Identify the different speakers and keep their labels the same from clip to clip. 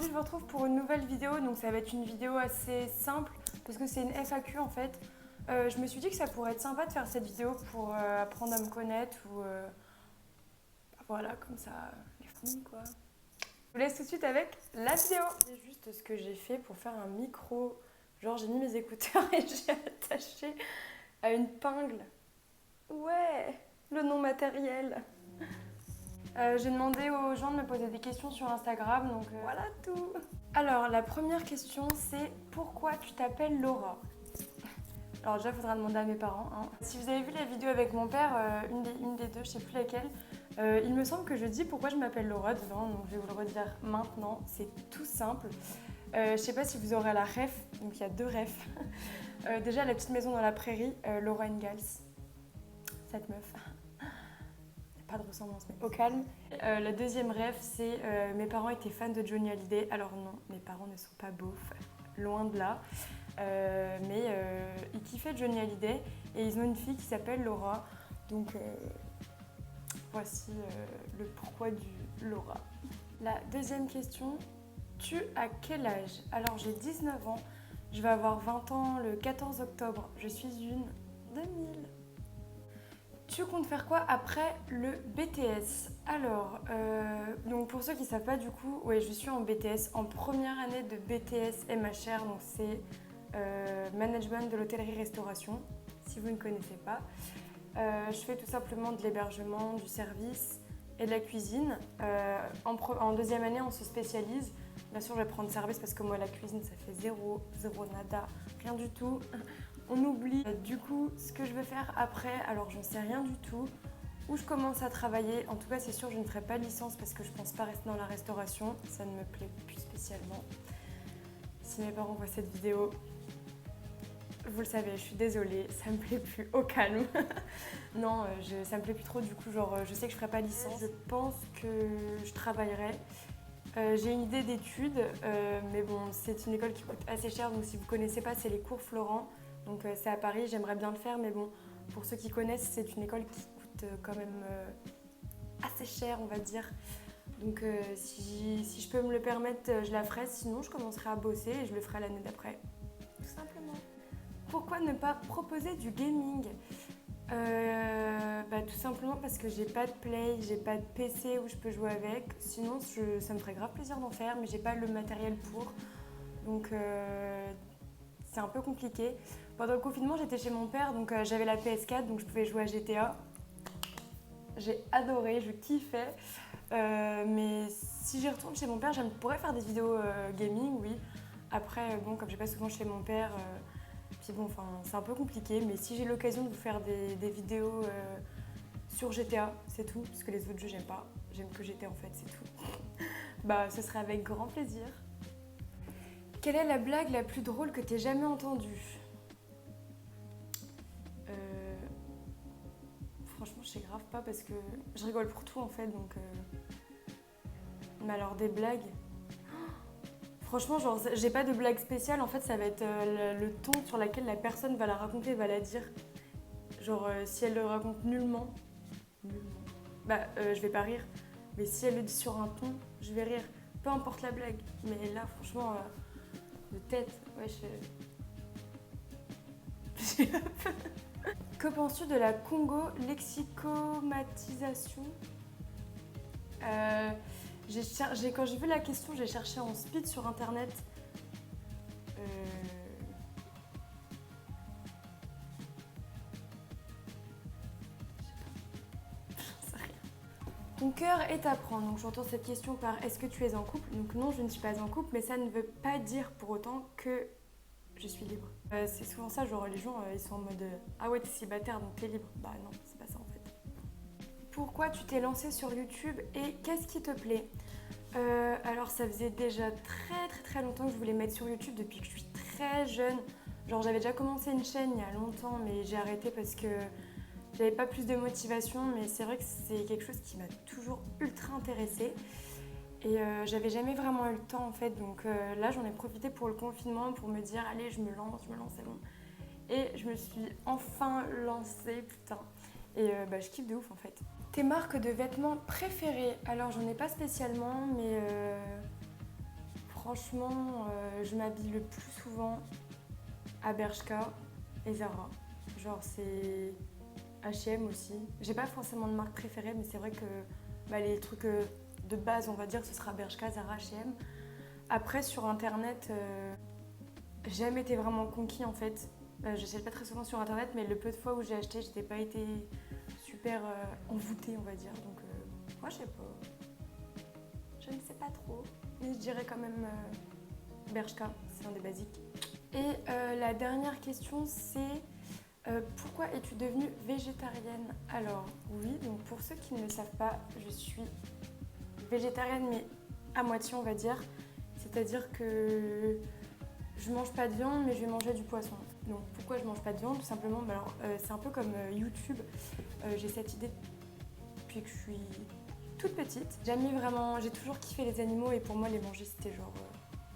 Speaker 1: Aujourd'hui, je vous retrouve pour une nouvelle vidéo. Donc, ça va être une vidéo assez simple parce que c'est une FAQ en fait. Je me suis dit que ça pourrait être sympa de faire cette vidéo pour apprendre à me connaître ou voilà, comme ça, les filles quoi. Je vous laisse tout de suite avec la vidéo. C'est juste ce que j'ai fait pour faire un micro. Genre, j'ai mis mes écouteurs et j'ai attaché à une pingle. Ouais, le nom matériel. J'ai demandé aux gens de me poser des questions sur Instagram, donc voilà tout. Alors, la première question, c'est pourquoi tu t'appelles Laura? Alors déjà, il faudra demander à mes parents. Hein. Si vous avez vu la vidéo avec mon père, une des deux, je sais plus laquelle, il me semble que je dis pourquoi je m'appelle Laura dedans, donc je vais vous le redire maintenant. C'est tout simple. Je sais pas si vous aurez la ref, donc il y a deux refs. Déjà, la petite maison dans la prairie, Laura Ingalls, cette meuf. Pas de ressemblance, mais au calme. La deuxième rêve, c'est mes parents étaient fans de Johnny Hallyday. Alors non, mes parents ne sont pas beaufs, loin de là. Mais ils kiffaient Johnny Hallyday et ils ont une fille qui s'appelle Laura. Donc voici le pourquoi du Laura. La deuxième question, tu as quel âge? Alors j'ai 19 ans, je vais avoir 20 ans le 14 octobre. Je suis une 2000. Tu comptes faire quoi après le BTS? Alors, donc pour ceux qui ne savent pas du coup, ouais, je suis en BTS, en première année de BTS MHR, donc c'est Management de l'hôtellerie-restauration, si vous ne connaissez pas. Je fais tout simplement de l'hébergement, du service et de la cuisine. En deuxième année, on se spécialise. Bien sûr, je vais prendre service parce que moi, la cuisine, ça fait zéro nada, rien du tout. On oublie. Du coup, ce que je veux faire après, alors j'en sais rien du tout. Où je commence à travailler, en tout cas c'est sûr je ne ferai pas de licence parce que je pense pas rester dans la restauration, ça ne me plaît plus spécialement. Si mes parents voient cette vidéo, vous le savez, je suis désolée, ça me plaît plus, au calme. Non, ça me plaît plus trop du coup, genre je sais que je ferai pas de licence. Je pense que je travaillerai. J'ai une idée d'études, mais bon, c'est une école qui coûte assez cher, donc si vous connaissez pas, c'est les cours Florent. Donc c'est à Paris, j'aimerais bien le faire, mais bon, pour ceux qui connaissent, c'est une école qui coûte quand même assez cher, on va dire. Donc si je peux me le permettre, je la ferai, sinon je commencerai à bosser et je le ferai l'année d'après, tout simplement. Pourquoi ne pas proposer du gaming? Tout simplement parce que j'ai pas de play, j'ai pas de PC où je peux jouer avec. Sinon, ça me ferait grave plaisir d'en faire, mais j'ai pas le matériel pour. Donc, c'est un peu compliqué. Pendant le confinement, j'étais chez mon père, donc j'avais la PS4, donc je pouvais jouer à GTA. J'ai adoré, je kiffais. Mais si j'y retourne chez mon père, je pourrais faire des vidéos gaming, oui. Après, bon, comme j'ai pas souvent chez mon père, puis bon, enfin, c'est un peu compliqué. Mais si j'ai l'occasion de vous faire des vidéos sur GTA, c'est tout. Parce que les autres jeux, j'aime pas. J'aime que GTA en fait, c'est tout. Ce serait avec grand plaisir. Quelle est la blague la plus drôle que t'aies jamais entendue? Franchement, je sais grave pas parce que je rigole pour tout en fait, donc... Mais alors des blagues... Franchement, genre, j'ai pas de blague spéciale, en fait, ça va être le ton sur lequel la personne va la raconter, va la dire. Genre, si elle le raconte nullement, je vais pas rire. Mais si elle le dit sur un ton, je vais rire. Peu importe la blague. Mais là, franchement, de tête, ouais, Que penses-tu de la Congo lexicomatisation? Quand j'ai vu la question, j'ai cherché en speed sur internet. Je sais rien. Ton cœur est à prendre. Donc j'entends cette question par est-ce que tu es en couple? Donc non, je ne suis pas en couple, mais ça ne veut pas dire pour autant que je suis libre. C'est souvent ça, genre les gens ils sont en mode ah ouais, t'es célibataire donc t'es libre. Bah non, c'est pas ça en fait. Pourquoi tu t'es lancée sur YouTube et qu'est-ce qui te plaît? Alors ça faisait déjà très longtemps que je voulais mettre sur YouTube depuis que je suis très jeune. Genre j'avais déjà commencé une chaîne il y a longtemps mais j'ai arrêté parce que j'avais pas plus de motivation, mais c'est vrai que c'est quelque chose qui m'a toujours ultra intéressée. Et j'avais jamais vraiment eu le temps en fait, donc là j'en ai profité pour le confinement pour me dire allez je me lance, c'est bon. Et je me suis enfin lancée, putain. Et je kiffe de ouf en fait. Tes marques de vêtements préférées? Alors j'en ai pas spécialement, mais Franchement, je m'habille le plus souvent à Bershka et Zara. Genre c'est H&M aussi. J'ai pas forcément de marque préférée, mais c'est vrai que les trucs de base, on va dire, ce sera Bershka, Zara, H&M. Après, sur internet, j'ai jamais été vraiment conquis en fait. J'achète pas très souvent sur internet, mais le peu de fois où j'ai acheté, j'étais pas été super envoûtée, on va dire. Donc, moi, je sais pas. Je ne sais pas trop. Mais je dirais quand même Bershka, c'est un des basiques. Et la dernière question, c'est pourquoi es-tu devenue végétarienne? Alors, oui, donc pour ceux qui ne le savent pas, je suis végétarienne, mais à moitié, on va dire. C'est-à-dire que je mange pas de viande, mais je vais manger du poisson. Donc pourquoi je mange pas de viande? Tout simplement, c'est un peu comme YouTube. J'ai cette idée depuis que je suis toute petite. J'ai toujours kiffé les animaux et pour moi les manger c'était genre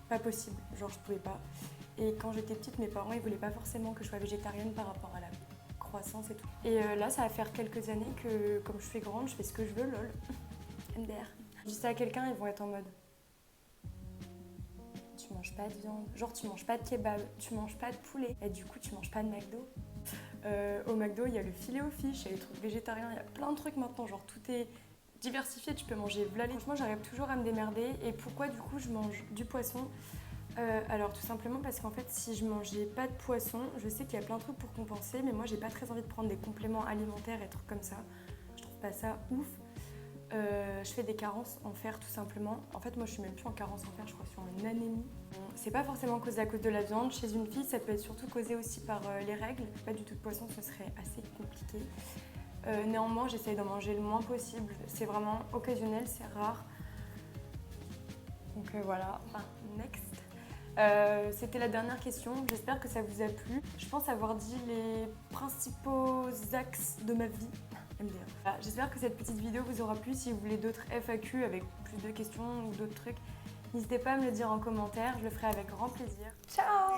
Speaker 1: pas possible, genre je pouvais pas. Et quand j'étais petite, mes parents ils voulaient pas forcément que je sois végétarienne par rapport à la croissance et tout. Et là ça va faire quelques années que comme je suis grande, je fais ce que je veux, lol. MDR. Je dis ça à quelqu'un, ils vont être en mode tu manges pas de viande, genre tu manges pas de kebab, tu manges pas de poulet, et du coup tu manges pas de McDo. Au McDo, il y a le filet au fish, il y a les trucs végétariens, il y a plein de trucs maintenant, genre tout est diversifié, tu peux manger v'là. Franchement, j'arrive toujours à me démerder. Et pourquoi du coup je mange du poisson? Alors tout simplement parce qu'en fait, si je mangeais pas de poisson, je sais qu'il y a plein de trucs pour compenser, mais moi j'ai pas très envie de prendre des compléments alimentaires et trucs comme ça. Je trouve pas ça ouf. Je fais des carences en fer tout simplement. En fait, moi je suis même plus en carence en fer, je crois que je suis en anémie. C'est pas forcément causé à cause de la viande. Chez une fille, ça peut être surtout causé aussi par les règles. Pas du tout de poisson, ce serait assez compliqué. Néanmoins, j'essaye d'en manger le moins possible. C'est vraiment occasionnel, c'est rare. Donc voilà, enfin, next. C'était la dernière question. J'espère que ça vous a plu. Je pense avoir dit les principaux axes de ma vie. MDR. Voilà, j'espère que cette petite vidéo vous aura plu. Si vous voulez d'autres FAQ avec plus de questions ou d'autres trucs, n'hésitez pas à me le dire en commentaire. Je le ferai avec grand plaisir. Ciao!